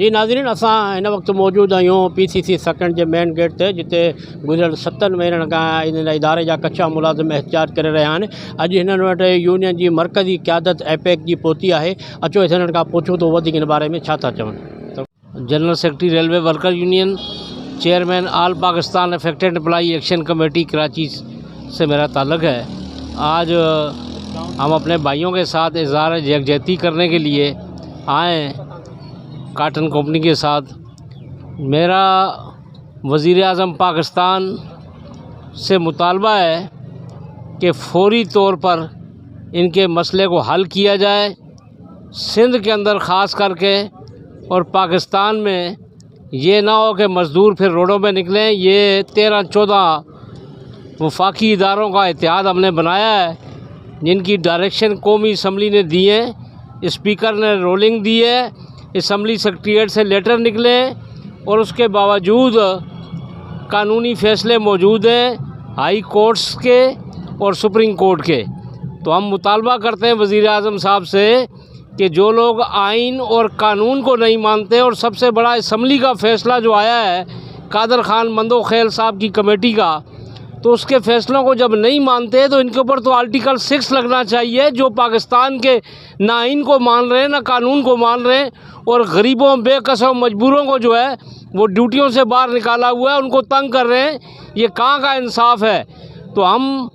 जी नाज़रीन, असां इन वक्त मौजूद आहियूं PCC सेकंड जे मेन गेट ते, जिते गुज़िरियल 7 महीननि खां इन इदारे जा कच्चा मुलाज़िम एहतिजाज करे रहिया आहिनि। अॼु हिननि वटि यूनियन जी मरकज़ी क़यादत APEC जी पहुती आहे। अचो हिननि खां पुछूं तो वधीक इन बारे में छा था चवनि। General secretary railway worker union, chairman all Pakistan affected employee action committee Karachi से मेरा ताल्लुक़ है। आज हम अपने भाइयों के साथ इज़हार यकजहती करने के लिए आए काटन कंपनी के साथ। मेरा वज़ीर आज़म पाकिस्तान से मुतालबा है कि फ़ौरी तौर पर इनके मसले को हल किया जाए। सिंध के अंदर ख़ास करके और पाकिस्तान में ये ना हो कि मज़दूर फिर रोडों में निकलें। ये 13-14 वफाकी इदारों का इत्तेहाद हमने बनाया है, जिनकी डायरेक्शन कौमी असम्बली ने दी है, स्पीकर ने रोलिंग दी है, असम्बली सेक्रेटरीट से लेटर निकले और उसके बावजूद कानूनी फ़ैसले मौजूद हैं हाई कोर्ट्स के और सुप्रीम कोर्ट के। तो हम मुतालबा करते हैं वज़ीर आज़म साहब से कि जो लोग आइन और कानून को नहीं मानते, और सबसे बड़ा असम्बली का फ़ैसला जो आया है कादर ख़ान मंदोखेल साहब की कमेटी का, तो उसके फ़ैसलों को जब नहीं मानते तो इनके ऊपर तो आर्टिकल 6 लगना चाहिए, जो पाकिस्तान के ना आइन को मान रहे हैं ना कानून को मान रहे हैं, और गरीबों बेकसों मजबूरों को जो है वो ड्यूटियों से बाहर निकाला हुआ है, उनको तंग कर रहे हैं। ये कहाँ का इंसाफ है। तो हम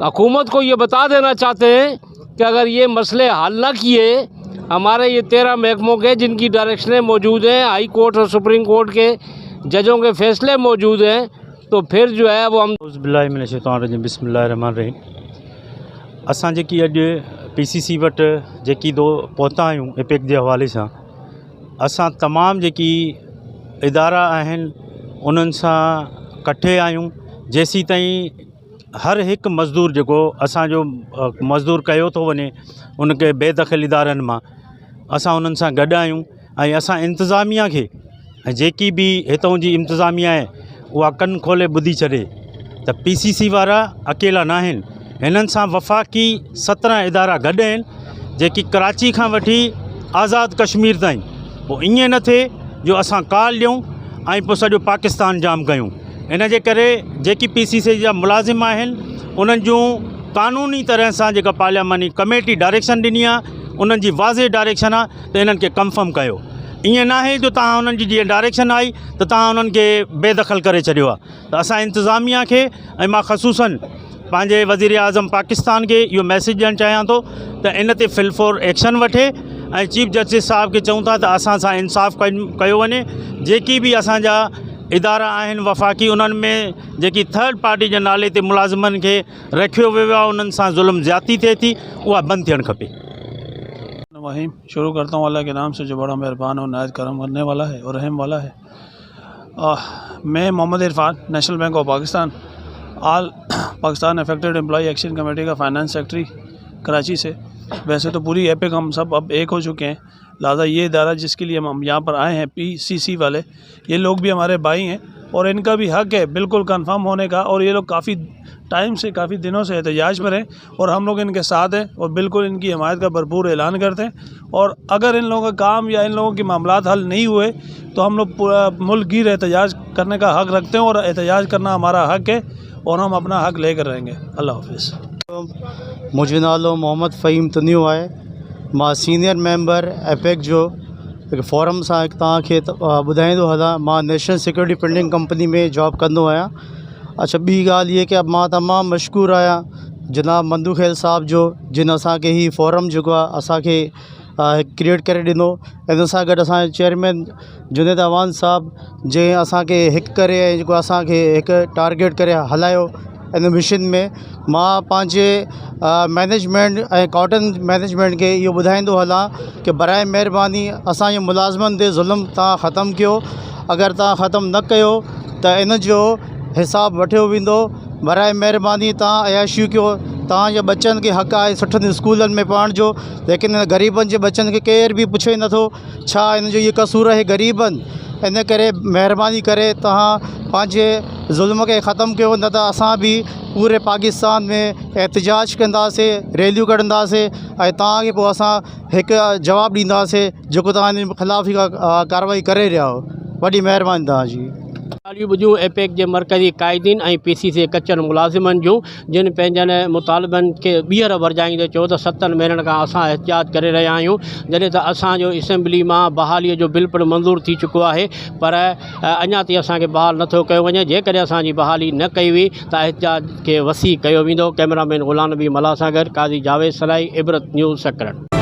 हुकूमत को ये बता देना चाहते हैं कि अगर ये मसले हल ना किए, हमारे ये 13 महकमों के जिनकी डायरेक्शनें मौजूद हैं, हाई कोर्ट और सुप्रीम कोर्ट के जजों के फ़ैसले मौजूद हैं, तो फिर जो है वो हम बिस्मिल्लाहिर्रहमानिर्रहीम। असां जेकी अॼु PCC वटि जेकी पहुता आहियूं APEC जे हवाले सां, असां तमामु जेकी इदारा आहिनि उन्हनि सां कठे आहियूं। जेसीं ताईं हर हिकु मज़दूर जेको असांजो मज़दूर कयो थो वञे उनखे बेदख़ल इदारनि मां, असां उन्हनि सां गॾु आहियूं। ऐं असां इंतिज़ामिया खे, जेकी बि हितां जी इंतिज़ामिया आहे उहा कन खोले ॿुधी छॾे त PCC वारा अकेला न आहिनि। हिननि सां वफ़ाक़ी 17 इदारा गॾु आहिनि, जेकी कराची खां वठी आज़ाद कश्मीर ताईं। पोइ ईअं न थिए जो असां कॉल ॾियूं ऐं पोइ सॼो पाकिस्तान जाम कयूं। इन जे करे जेकी PCC जा मुलाज़िम आहिनि उन्हनि जूं क़ानूनी तरह सां जेका पार्लियामानी कमेटी डायरेक्शन ॾिनी आहे, उन्हनि जी वाज़े डायरेक्शन आहे त इन्हनि खे कंफर्म कयो। ईअं न आहे जो तव्हां उन्हनि जी जीअं डायरेक्शन आई त तव्हां उन्हनि खे बेदख़ल करे छॾियो आहे। त असां इंतिज़ामिया खे ऐं मां ख़सूसन पंहिंजे वज़ीर आज़म पाकिस्तान खे इहो मैसेज ॾियणु चाहियां थो त इन ते फिलफोर एक्शन वठे। ऐं चीफ जस्टिस साहब खे चऊं था त असां सां इंसाफ़ कयो वञे। जेकी बि असांजा इदारा आहिनि वफ़ाक़ी, उन्हनि में जेकी थर्ड पार्टी जे नाले ते मुलाज़िमनि खे रखियो वियो आहे, उन्हनि सां ज़ुल्म ज़्यादती थिए थी, उहा बंदि थियणु खपे। वहीं शुरू करता हूँ अल्लाह के नाम से जो बड़ा मेहरबान और नायत करम करने वाला है और रहम वाला है। मैं Mohammad Irfan, national bank of Pakistan, all Pakistan affected employee action committee का फाइनेंस सेक्रेटरी कराची से। वैसे तो पूरी APEC हम सब अब एक हो चुके हैं, लिहाजा ये इदारा जिसके लिए हम यहाँ पर आए हैं PCC वाले, ये लोग भी हमारे भाई हैं और इनका भी हक़ है बिल्कुल कंफर्म होने का। और ये लोग काफ़ी टाइम से, काफ़ी दिनों से एहतजाज पर हैं और हम लोग इनके साथ हैं और बिल्कुल इनकी हिमायत का भरपूर ऐलान करते हैं। और अगर इन लोगों का काम या इन लोगों के मामलात हल नहीं हुए तो हम लोग पूरा मुल्क गिर एहतजाज करने का हक़ रखते हैं और एहतजाज करना हमारा हक़ है और हम अपना हक़ लेकर रहेंगे। अल्लाह हाफ़िज़। मुंहिंजो नालो मोहम्मद फ़हीम तुनियो आहे। मां सीनियर मेंबर APEC जो हिकु फोरम सां तव्हांखे ॿुधाईंदो हलां। मां नेशनल सिक्योरिटी प्रिंटिंग कंपनी में जॉब कंदो आहियां। अच्छा, ॿी ॻाल्हि इहे कि मां तमामु मशकूर आहियां जनाब मंदोखेल साहब जो, जिन असांखे ही फोरम जेको आहे असांखे क्रिएट करे ॾिनो। इन सां गॾु असांजे चेयरमैन जुनेद अवान साहब, जंहिं असांखे हिकु करे ऐं जेको असांखे हिकु टारगेट करे हलायो इन मिशन में। मां पंहिंजे मैनेजमेंट ऐं कॉटन मैनेजमेंट खे इहो ॿुधाईंदो हलां कि बराए महिरबानी असांजे मुलाज़िमनि ते ज़ुल्म तव्हां ख़तमु कयो। अगरि तव्हां ख़तमु न कयो त इन जो हिसाब वठियो वेंदो। बराए महिरबानी तव्हां अयाशियूं कयो। तव्हांजे बच्चनि खे हक़ आहे सुठनि स्कूलनि में पढ़ण जो, लेकिन ग़रीबनि जे बच्चनि खे केर बि पुछे नथो छा इन जो इहो कसूर आहे। ग़रीबनि इन करे महिरबानी करे तव्हां पंहिंजे ज़ुल्म खे ख़तमु कयो, न त असां बि पूरे पाकिस्तान में एहतजाज कंदासीं, रैलियूं कढंदासीं ऐं तव्हांखे पोइ असां हिकु जवाबु ॾींदासीं जेको तव्हां इन ख़िलाफ़ कार्रवाई करे रहिया हो। वॾी महिरबानी तव्हांजी। ॻाल्हियूं ॿुधियूं एपेक जे मरकज़ी क़ाइदीन ऐं PCC कचनि मुलाज़िमनि जूं, जिन पंहिंजनि मुतालबनि खे ॿीहर वरजाईंदे चयो त 7 महीननि खां असां एहतिजाज करे रहिया आहियूं, जॾहिं त असांजो असैम्बली मां बहालीअ जो बिल पिणु मंज़ूरु थी चुको आहे, पर अञा ताईं असांखे बहाल नथो कयो वञे। जेकॾहिं असांजी बहाली न कई हुई त एहतिजाज खे वसी कयो वेंदो। कैमरामैन ग़ुलाम नबी मल्हा सां गॾु काज़ी जावेद सलाई, इबरत न्यूज़ सकरन।